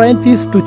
35 to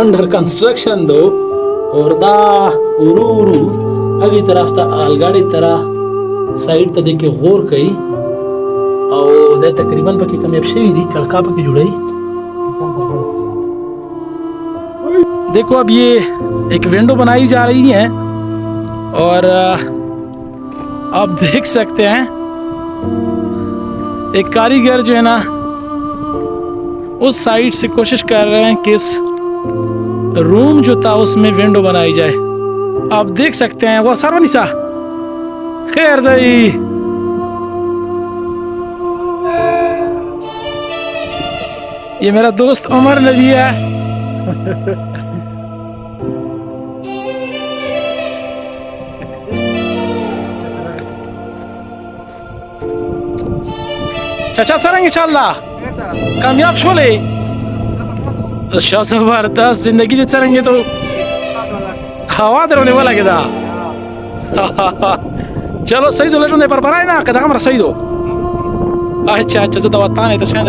under construction दो और दा उरू अगली तरफ ता अलगाड़ी तरह साइड ता देखे गौर कई और दे तकरीबन पकी कम शवी दी कड़का पकी जुड़ाई. देखो अब ये एक विंडो बनाई जा रही है और आप देख सकते हैं एक कारीगर जो है ना उस साइड से कोशिश कर रहे हैं कि इस रूम जो था उसमें विंडो बनाई जाए. आप देख सकते हैं वो सरवनिसा खैर दई ये मेरा दोस्त उमर नबी है. चाचा सरेंगे इंशाल्लाह कामयाब शोले शाह जबरदस्त जिंदगी दे चलेंगे तो हवा दरोने वाला के दा. चलो सही दो लेजों दे पर बराई ना कदा हमरा सही दो. अच्छा जदा वताने तो शायद